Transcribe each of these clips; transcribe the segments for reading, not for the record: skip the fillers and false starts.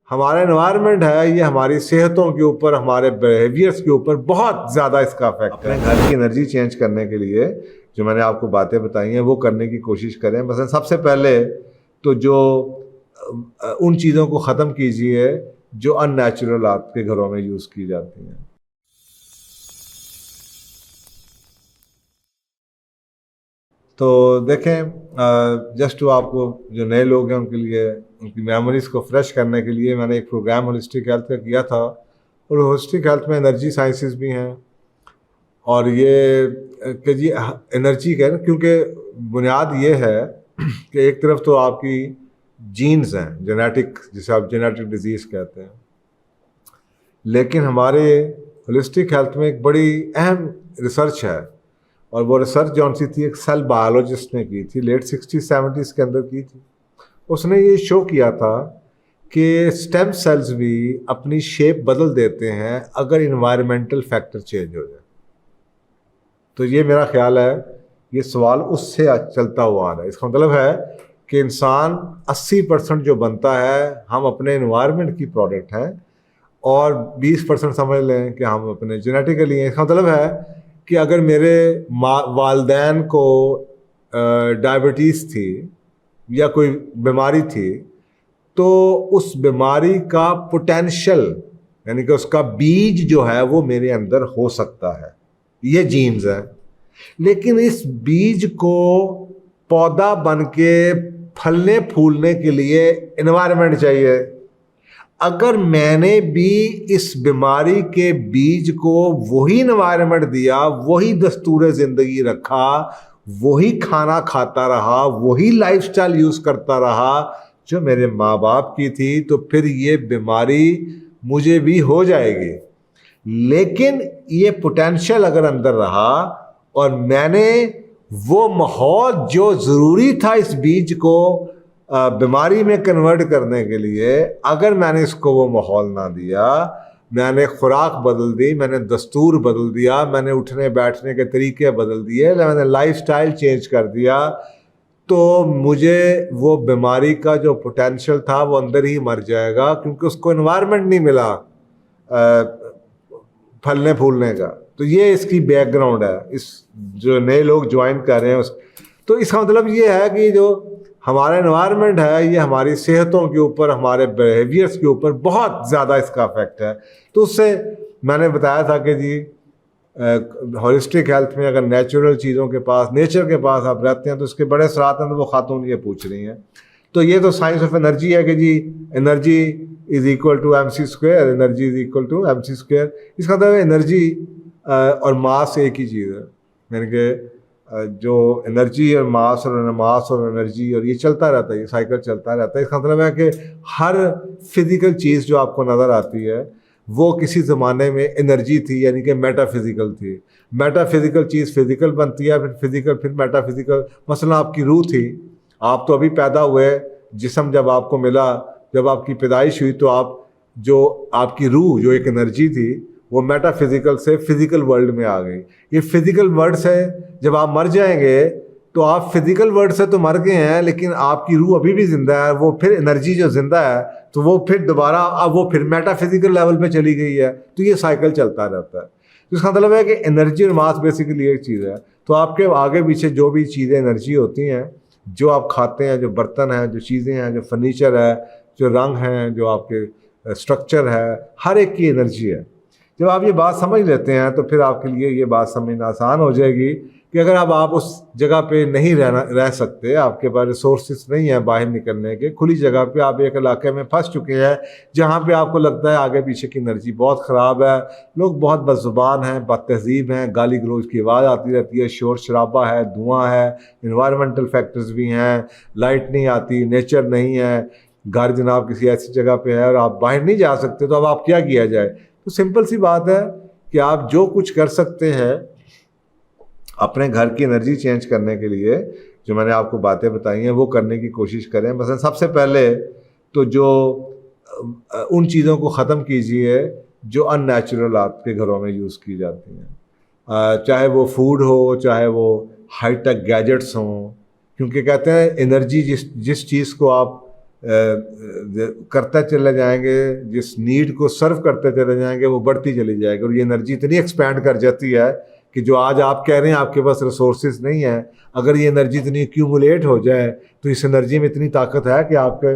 हमारा एनवायरनमेंट है, ये हमारी सेहतों के ऊपर, हमारे बिहेवियर्स के ऊपर बहुत ज़्यादा इसका इफेक्ट है। घर की एनर्जी चेंज करने के लिए जो मैंने आपको बातें बताई हैं वो करने की कोशिश करें। मसलन सबसे पहले तो जो उन चीज़ों को ख़त्म कीजिए जो अननेचुरल आपके घरों में यूज़ की जाती हैं। तो देखें, जस्ट वो आपको जो नए लोग हैं उनके लिए उनकी मेमोरीज़ को फ्रेश करने के लिए मैंने एक प्रोग्राम होलिस्टिक हेल्थ का किया था। और होलिस्टिक हेल्थ में एनर्जी साइंसेस भी हैं और ये कि जी एनर्जी का ना, क्योंकि बुनियाद ये है कि एक तरफ तो आपकी जीन्स हैं, जेनेटिक, जिसे आप जेनेटिक डिजीज़ कहते हैं, लेकिन हमारे होलिस्टिक हेल्थ में एक बड़ी अहम रिसर्च है। और वो रिसर्च जौन सी थी, एक सेल बायोलॉजिस्ट ने की थी, लेट 60-70s के अंदर की थी। उसने ये शो किया था कि स्टेम सेल्स भी अपनी शेप बदल देते हैं अगर इन्वायरमेंटल फैक्टर चेंज हो जाए। तो ये मेरा ख्याल है, ये सवाल उससे चलता हुआ आ रहा है। इसका मतलब है कि इंसान 80% जो बनता है हम अपने इन्वायरमेंट की प्रोडक्ट हैं और 20% समझ लें कि हम अपने जेनेटिकली हैं। इसका मतलब है कि अगर मेरे वालदैन को डायबिटीज़ थी या कोई बीमारी थी, तो उस बीमारी का पोटेंशियल, यानी कि उसका बीज जो है वो मेरे अंदर हो सकता है, ये जीन्स है। लेकिन इस बीज को पौधा बन के फलने फूलने के लिए एनवायरनमेंट चाहिए। अगर मैंने भी इस बीमारी के बीज को वही एनवायरनमेंट दिया, वही दस्तूर ज़िंदगी रखा, वही खाना खाता रहा, वही लाइफस्टाइल यूज़ करता रहा जो मेरे माँ बाप की थी, तो फिर ये बीमारी मुझे भी हो जाएगी। लेकिन ये पोटेंशियल अगर अंदर रहा और मैंने वो माहौल जो ज़रूरी था इस बीज को बीमारी में कन्वर्ट करने के लिए, अगर मैंने इसको वो माहौल ना दिया, मैंने खुराक बदल दी, मैंने दस्तूर बदल दिया, मैंने उठने बैठने के तरीके बदल दिए, मैंने लाइफस्टाइल चेंज कर दिया, तो मुझे वो बीमारी का जो पोटेंशियल था वो अंदर ही मर जाएगा, क्योंकि उसको एनवायरनमेंट नहीं मिला फलने फूलने का। तो ये इसकी बैकग्राउंड है, इस जो नए लोग ज्वाइन कर रहे हैं उस। तो इसका मतलब ये है कि जो हमारा एनवायरनमेंट है, ये हमारी सेहतों के ऊपर, हमारे बिहेवियर्स के ऊपर बहुत ज़्यादा इसका इफेक्ट है। तो उससे मैंने बताया था कि जी होलिस्टिक हेल्थ में अगर नेचुरल चीज़ों के पास, नेचर के पास आप रहते हैं तो इसके बड़े असरात हैं। तो वो खातून ये पूछ रही हैं। तो ये तो साइंस ऑफ एनर्जी है कि जी energy is equal to mc², energy is equal to mc²। इसका मतलब एनर्जी और मास एक ही चीज़ है, यानी कि जो एनर्जी और मास और एनर्जी, और ये चलता रहता है, ये साइकिल चलता रहता है। इसका मतलब है कि हर फिजिकल चीज़ जो आपको नज़र आती है वो किसी ज़माने में एनर्जी थी, यानी कि मेटाफिजिकल थी। मेटाफिजिकल चीज़ फिजिकल बनती है, फिर फिजिकल, फिर मेटाफिजिकल। मसलन आपकी रूह थी, आप तो अभी पैदा हुए, जिस्म जब आपको मिला, जब आपकी पैदाइश हुई, तो आप जो आपकी रूह जो एक एनर्जी थी वो मेटाफिजिकल से फिजिकल वर्ल्ड में आ गई। ये फिजिकल वर्ल्ड से जब आप मर जाएंगे तो आप फिजिकल वर्ल्ड से तो मर गए हैं, लेकिन आपकी रूह अभी भी जिंदा है। वो फिर एनर्जी जो जिंदा है तो वो फिर दोबारा अब वो फिर मेटाफिजिकल लेवल पे चली गई है। तो ये साइकिल चलता रहता है। तो इसका मतलब है कि एनर्जी और मास बेसिकली एक चीज़ है। तो आपके आगे पीछे जो भी चीज़ें एनर्जी होती हैं, जो आप खाते हैं, जो बर्तन हैं, जो चीज़ें हैं, जो फर्नीचर है, जो रंग हैं, जो आपके स्ट्रक्चर है, हर एक की एनर्जी है। जब आप ये बात समझ लेते हैं तो फिर आपके लिए ये बात समझना आसान हो जाएगी कि अगर अब आप उस जगह पे नहीं रह सकते, आपके पास रिसोर्सेज नहीं है बाहर निकलने के, खुली जगह पे आप एक इलाके में फंस चुके हैं जहाँ पे आपको लगता है आगे पीछे की एनर्जी बहुत ख़राब है, लोग बहुत बदज़ुबान हैं, बदतहज़ीब हैं, गाली गलौज की आवाज़ आती रहती है, शोर शराबा है, धुआं है, इन्वायरमेंटल फैक्टर्स भी हैं, लाइट नहीं आती, नेचर नहीं है, घर जनाब किसी ऐसी जगह पे है और आप बाहर नहीं जा सकते, तो अब आप क्या किया जाए? तो सिंपल सी बात है कि आप जो कुछ कर सकते हैं अपने घर की एनर्जी चेंज करने के लिए, जो मैंने आपको बातें बताई हैं वो करने की कोशिश करें। मसलन सबसे पहले तो जो उन चीज़ों को ख़त्म कीजिए जो अननेचुरल आपके घरों में यूज़ की जाती हैं, चाहे वो फूड हो, चाहे वो हाईटेक गैजेट्स हों, क्योंकि कहते हैं एनर्जी जिस चीज़ को आप करते चले जाएंगे, जिस नीड को सर्व करते चले जाएंगे, वो बढ़ती चली जाएगी। और ये एनर्जी इतनी एक्सपैंड कर जाती है कि जो आज आप कह रहे हैं आपके पास रिसोर्सेज नहीं है, अगर ये एनर्जी इतनी एक्यूमुलेट हो जाए तो इस एनर्जी में इतनी ताकत है कि आपके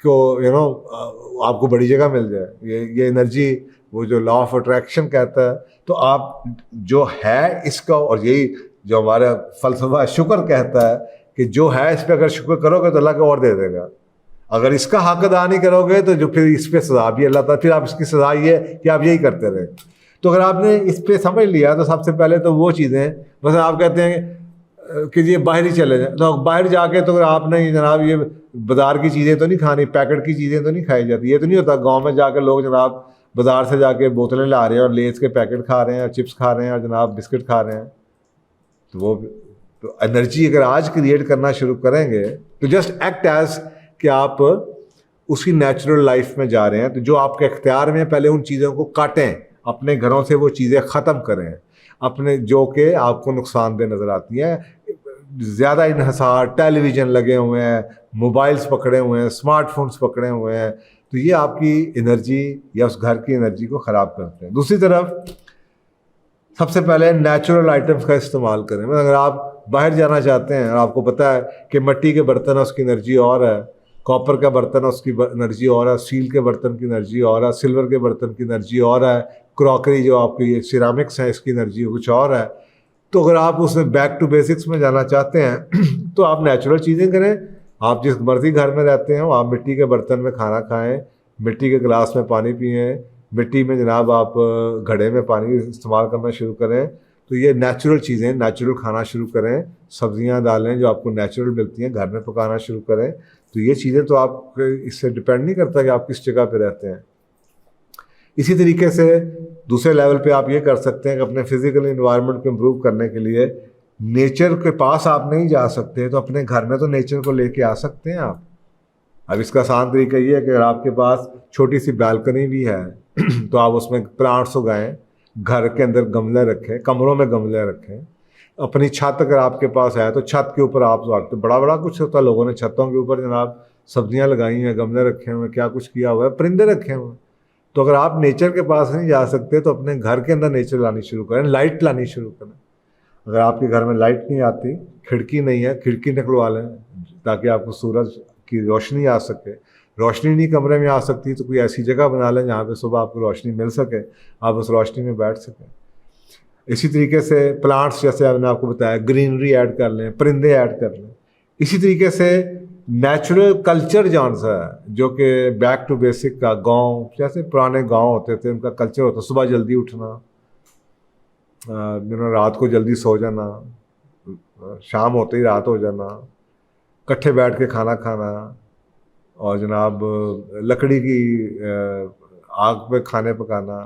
को आपको बड़ी जगह मिल जाए। ये एनर्जी, वो जो लॉ ऑफ अट्रैक्शन कहता है, तो आप जो है इसका, और यही जो हमारा फलसफा शुक्र कहता है कि जो है इस पर अगर शुक्र करोगे तो अल्लाह को और दे देगा। अगर इसका हक अदा नहीं करोगे तो जो फिर इस पर सजा भी अल्लाह ताला, फिर आप इसकी सजा ये कि आप यही करते रहे। तो अगर आपने इस पर समझ लिया तो सबसे पहले तो वो चीज़ें, बस आप कहते हैं कि ये बाहर ही चले जाए, तो बाहर जाके तो अगर आपने जनाब ये बाज़ार की चीज़ें तो नहीं खानी, पैकेट की चीज़ें तो नहीं खाई जाती। ये तो नहीं होता गांव में जाकर लोग जनाब बाज़ार से जाके बोतलें ला रहे हैं और लेस के पैकेट खा रहे हैं और चिप्स खा रहे हैं और जनाब बिस्किट खा रहे हैं। तो वो तो एनर्जी अगर आज क्रिएट करना शुरू करेंगे तो जस्ट एक्ट एज कि आप उसी नेचुरल लाइफ में जा रहे हैं। तो जो आपके इख्तियार में, पहले उन चीज़ों को काटें, अपने घरों से वो चीज़ें ख़त्म करें अपने, जो कि आपको नुकसानदेह नज़र आती हैं। ज़्यादा इन्हसार, टेलीविज़न लगे हुए हैं, मोबाइल्स पकड़े हुए हैं, स्मार्टफोन्स पकड़े हुए हैं, तो ये आपकी एनर्जी या उस घर की एनर्जी को ख़राब करते हैं। दूसरी तरफ सबसे पहले नेचुरल आइटम्स का इस्तेमाल करें। मतलब अगर आप बाहर जाना चाहते हैं और आपको पता है कि मिट्टी के बर्तन है उसकी एनर्जी और है, कॉपर का बर्तन है उसकी एनर्जी और है, स्टील के बर्तन की एनर्जी और है, सिल्वर के बर्तन की एनर्जी और है, क्रॉकरी जो आपकी ये सिरामिक्स है इसकी एनर्जी कुछ और है। तो अगर आप उसमें बैक टू बेसिक्स में जाना चाहते हैं तो आप नेचुरल चीज़ें करें। आप जिस मर्जी घर में रहते हैं आप मिट्टी के बर्तन में खाना खाएं, मिट्टी के गिलास में पानी पिएं, मिट्टी में जनाब आप घड़े में पानी इस्तेमाल करना शुरू करें। तो ये नेचुरल चीज़ें, नेचुरल खाना शुरू करें, सब्जियां दालें जो आपको नेचुरल मिलती हैं घर में पकाना शुरू करें। तो ये चीज़ें तो आप इससे डिपेंड नहीं करता कि आप किस जगह पे रहते हैं। इसी तरीके से दूसरे लेवल पे आप ये कर सकते हैं कि अपने फिजिकल इन्वायरमेंट को इम्प्रूव करने के लिए नेचर के पास आप नहीं जा सकते तो अपने घर में तो नेचर को लेके आ सकते हैं आप। अब इसका आसान तरीका ये है कि अगर आपके पास छोटी सी बालकनी भी है तो आप उसमें प्लांट्स उगाएं, घर के अंदर गमले रखें, कमरों में गमले रखें। अपनी छत अगर आपके पास है तो छत के ऊपर आप तो बड़ा बड़ा कुछ होता है, लोगों ने छतों के ऊपर जनाब सब्जियां लगाई हैं, गमले रखे हुए, क्या कुछ किया हुआ है, परिंदे रखे हुए हैं। तो अगर आप नेचर के पास नहीं जा सकते तो अपने घर के अंदर नेचर लानी शुरू करें, लाइट लानी शुरू करें। अगर आपके घर में लाइट नहीं आती, खिड़की नहीं है, खिड़की निकलवा लें ताकि आपको सूरज की रोशनी आ सके। रोशनी नहीं कमरे में आ सकती तो कोई ऐसी जगह बना लें जहाँ पे सुबह आपको रोशनी मिल सके, आप उस रोशनी में बैठ सकें। इसी तरीके से प्लांट्स, जैसे मैंने आपको बताया, ग्रीनरी ऐड कर लें, परिंदे ऐड कर लें। इसी तरीके से नेचुरल कल्चर जौन सा है जो कि बैक टू बेसिक का, गांव जैसे पुराने गांव होते थे उनका कल्चर होता, सुबह जल्दी उठना, रात को जल्दी सो जाना, शाम होते ही रात हो जाना, इकट्ठे बैठ के खाना खाना, और जनाब लकड़ी की आग पे खाने पकाना।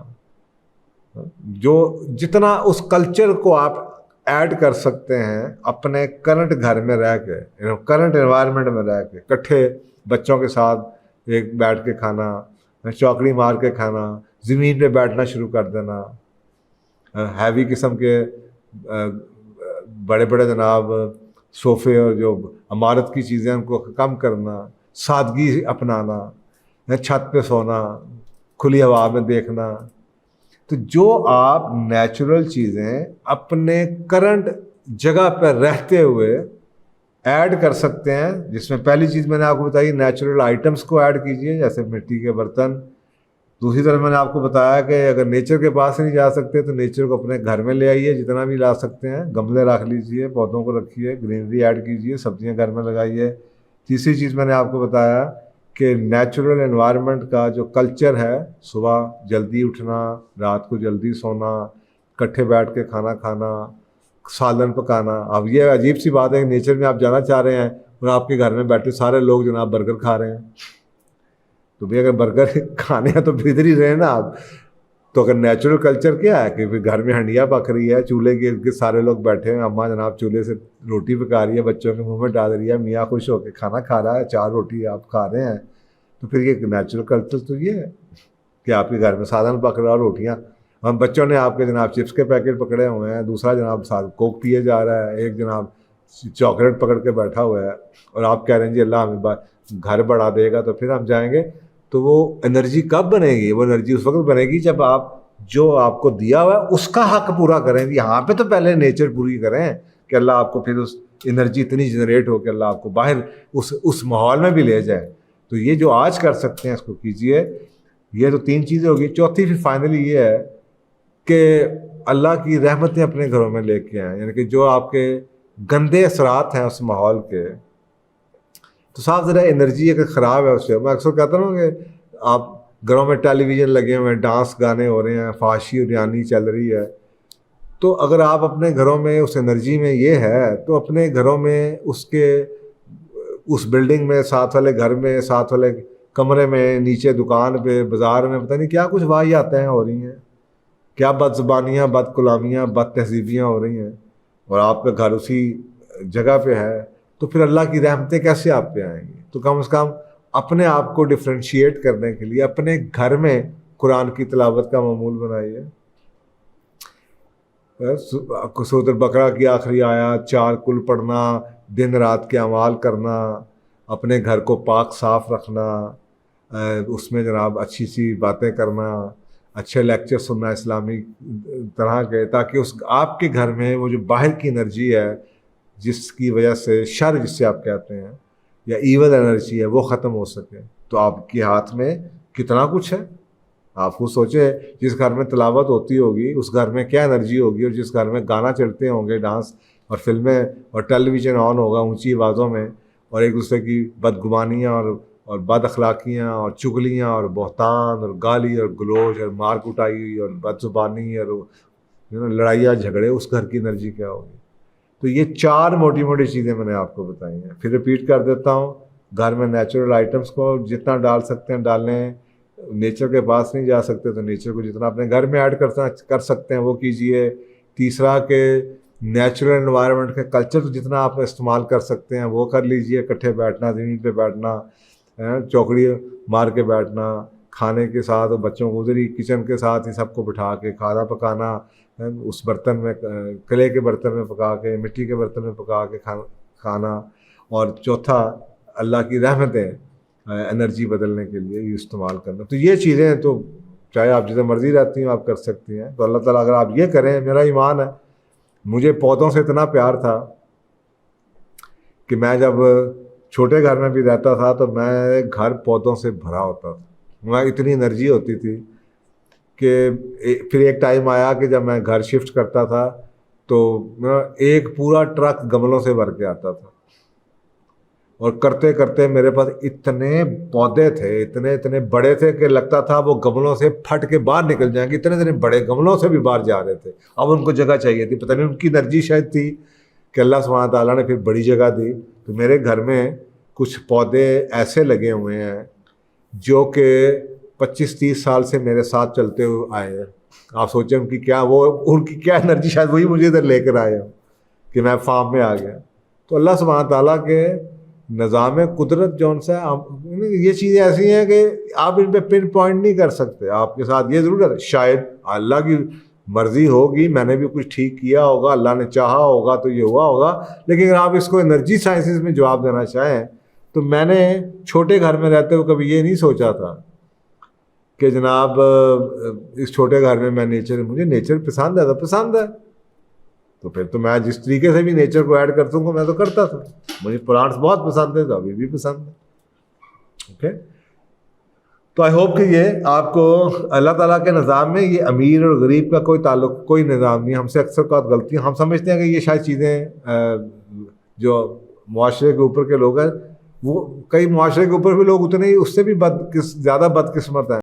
जो जितना उस कल्चर को आप ऐड कर सकते हैं अपने करंट घर में रह के, करंट एनवायरनमेंट में रह के, इकट्ठे बच्चों के साथ एक बैठ के खाना, चौकड़ी मार के खाना, ज़मीन पे बैठना शुरू कर देना, हैवी किस्म के बड़े बड़े जनाब सोफ़े और जो इमारत की चीज़ें उनको कम करना, सादगी अपनाना, छत पे सोना, खुली हवा में देखना। तो जो आप नेचुरल चीज़ें अपने करंट जगह पर रहते हुए ऐड कर सकते हैं, जिसमें पहली चीज़ मैंने आपको बताई नेचुरल आइटम्स को ऐड कीजिए, जैसे मिट्टी के बर्तन। दूसरी तरफ मैंने आपको बताया कि अगर नेचर के पास नहीं जा सकते तो नेचर को अपने घर में ले आइए, जितना भी ला सकते हैं, गमले रख लीजिए, पौधों को रखिए, ग्रीनरी ऐड कीजिए, सब्जियां घर में लगाइए। तीसरी चीज़ मैंने आपको बताया कि नेचुरल एनवायरनमेंट का जो कल्चर है, सुबह जल्दी उठना, रात को जल्दी सोना, इकट्ठे बैठ के खाना खाना, सालन पकाना। अब ये अजीब सी बात है कि नेचर में आप जाना चाह रहे हैं और आपके घर में बैठे सारे लोग जनाब बर्गर खा रहे हैं। तो भाई अगर बर्गर खाने हैं तो भीतर ही रहे ना आप। तो अगर नेचुरल कल्चर क्या है कि फिर घर में हंडिया पक रही है, चूल्हे के इर्द गिर्द सारे लोग बैठे हैं, अम्मा जनाब चूल्हे से रोटी पका रही है, बच्चों के मुंह में डाल रही है, मियाँ खुश होकर खाना खा रहा है, 4 रोटी आप खा रहे हैं। तो फिर ये नेचुरल कल्चर तो ये है कि आपके घर में सालन पक रहा है, रोटियाँ, हम बच्चों ने आपके जनाब चिप्स के पैकेट पकड़े हुए हैं, दूसरा जनाब साथ कोक पिए जा रहा है, एक जनाब चॉकलेट पकड़ के बैठा हुआ है और आप कह रहे हैं जी अल्लाह हमें घर बढ़ा देगा तो फिर हम जाएंगे, तो वो एनर्जी कब बनेगी? वो एनर्जी उस वक्त बनेगी जब आप जो आपको दिया हुआ है उसका हक पूरा करें। यहाँ पे तो पहले नेचर पूरी करें कि अल्लाह आपको फिर उस एनर्जी इतनी जनरेट हो कि अल्लाह आपको बाहर उस माहौल में भी ले जाए। तो ये जो आज कर सकते हैं इसको कीजिए। ये तो 3 चीज़ें होगी। चौथी फिर फाइनली ये है कि अल्लाह की रहमतें अपने घरों में लेके आएँ, यानी कि जो आपके गंदे असरात हैं उस माहौल के, तो साफ ज़रा एनर्जी अगर ख़राब है उससे, मैं अक्सर कहता हूँ कि आप घरों में टेलीविज़न लगे हुए हैं, डांस गाने हो रहे हैं, फाशी और यानी चल रही है, तो अगर आप अपने घरों में उस एनर्जी में ये है तो अपने घरों में उस बिल्डिंग में, साथ वाले घर में, साथ वाले कमरे में, नीचे दुकान पे, बाज़ार में, पता नहीं क्या कुछ वाहियातें हो रही हैं, क्या बदज़ुबानियाँ, बदकुलामियाँ, बद तहज़ीबियाँ हो रही हैं, और आपका घर उसी जगह पे है, तो फिर अल्लाह की रहमतें कैसे आप पे आएंगी? तो कम से कम अपने आप को डिफ्रेंशिएट करने के लिए अपने घर में कुरान की तिलावत का मामूल बनाइए। सूरह बकरा की आखिरी आयत, 4 कुल पढ़ना, दिन रात के अमाल करना, अपने घर को पाक साफ रखना, उसमें जनाब अच्छी सी बातें करना, अच्छे लेक्चर सुनना इस्लामी तरह के, ताकि उस आपके घर में वो जो बाहर की एनर्जी है जिसकी वजह से शर जिससे आप कहते हैं या ईवल एनर्जी है वो ख़त्म हो सके। तो आपके हाथ में कितना कुछ है। आप खुद सोचें, जिस घर में तिलावत होती होगी उस घर में क्या एनर्जी होगी, और जिस घर में गाना चलते होंगे, डांस और फिल्में और टेलीविज़न ऑन होगा ऊंची आवाज़ों में, और एक दूसरे की बदगुमानियाँ और बद अखलाकियाँ और चुगलियाँ और बहतान और गाली और गलोच और मार कुटाई और बदजुबानी और लड़ाइयाँ झगड़े, उस घर की एनर्जी क्या होगी। तो ये 4 मोटी मोटी चीज़ें मैंने आपको बताई हैं। फिर रिपीट कर देता हूँ, घर में नेचुरल आइटम्स को जितना डाल सकते हैं डालें, नेचर के पास नहीं जा सकते तो नेचर को जितना अपने घर में ऐड कर सकते हैं वो कीजिए। तीसरा के नेचुरल एनवायरनमेंट के कल्चर को जितना आप इस्तेमाल कर सकते हैं वो कर लीजिए। इकट्ठे बैठना, ज़मीन पे बैठना, चौकड़ी मार के बैठना, खाने के साथ बच्चों को उधर ही किचन के साथ ही सबको बिठा के खाना पकाना, उस बर्तन में, क्ले के बर्तन में पका के, मिट्टी के बर्तन में पका के खाना। और चौथा, अल्लाह की रहमतें एनर्जी बदलने के लिए ये इस्तेमाल करना। तो ये चीज़ें तो चाहे आप जितना मर्जी रहती हैं आप कर सकती हैं। तो अल्लाह ताला अगर आप ये करें, मेरा ईमान है, मुझे पौधों से इतना प्यार था कि मैं जब छोटे घर में भी रहता था तो मैं घर पौधों से भरा होता था, वहाँ इतनी एनर्जी होती थी कि फिर एक टाइम आया कि जब मैं घर शिफ्ट करता था तो एक पूरा ट्रक गमलों से भर के आता था, और करते करते मेरे पास इतने पौधे थे, इतने इतने बड़े थे कि लगता था वो गमलों से फट के बाहर निकल जाएंगे, इतने इतने बड़े गमलों से भी बाहर जा रहे थे। अब उनको जगह चाहिए थी, पता नहीं उनकी एनर्जी शायद थी कि अल्लाह सुब्हान ताला ने फिर बड़ी जगह दी। तो मेरे घर में कुछ पौधे ऐसे लगे हुए हैं जो कि 25-30 साल से मेरे साथ चलते हुए आए हैं। आप सोचें उनकी क्या एनर्जी, शायद वही मुझे इधर लेकर आए हो कि मैं फार्म में आ गया। तो अल्लाह सुब्हान ताला के निज़ाम कुदरत जौन सा, ये चीज़ें ऐसी हैं कि आप इन पे पिन पॉइंट नहीं कर सकते। आपके साथ ये ज़रूर है, शायद अल्लाह की मर्ज़ी होगी, मैंने भी कुछ ठीक किया होगा, अल्लाह ने चाहा होगा तो ये हुआ होगा। लेकिन अगर आप इसको एनर्जी साइंसेस में जवाब देना चाहें तो मैंने छोटे घर में रहते हुए कभी ये नहीं सोचा था कि जनाब इस छोटे घर में मुझे नेचर पसंद है तो पसंद है, तो फिर तो मैं जिस तरीके से भी नेचर को ऐड कर दूँगा मैं तो करता था। मुझे प्लांट्स बहुत पसंद है तो अभी भी पसंद है। ओके, तो आई होप कि ये आपको अल्लाह ताला के निज़ाम में ये अमीर और गरीब का कोई ताल्लुक, कोई निज़ाम नहीं। हमसे अक्सर बात गलती, हम समझते हैं कि ये शायद चीज़ें जो मुआशरे के ऊपर के लोग हैं, वो कई मुआशरे के ऊपर भी लोग उतने ही उससे भी ज़्यादा बदकिस्मत हैं।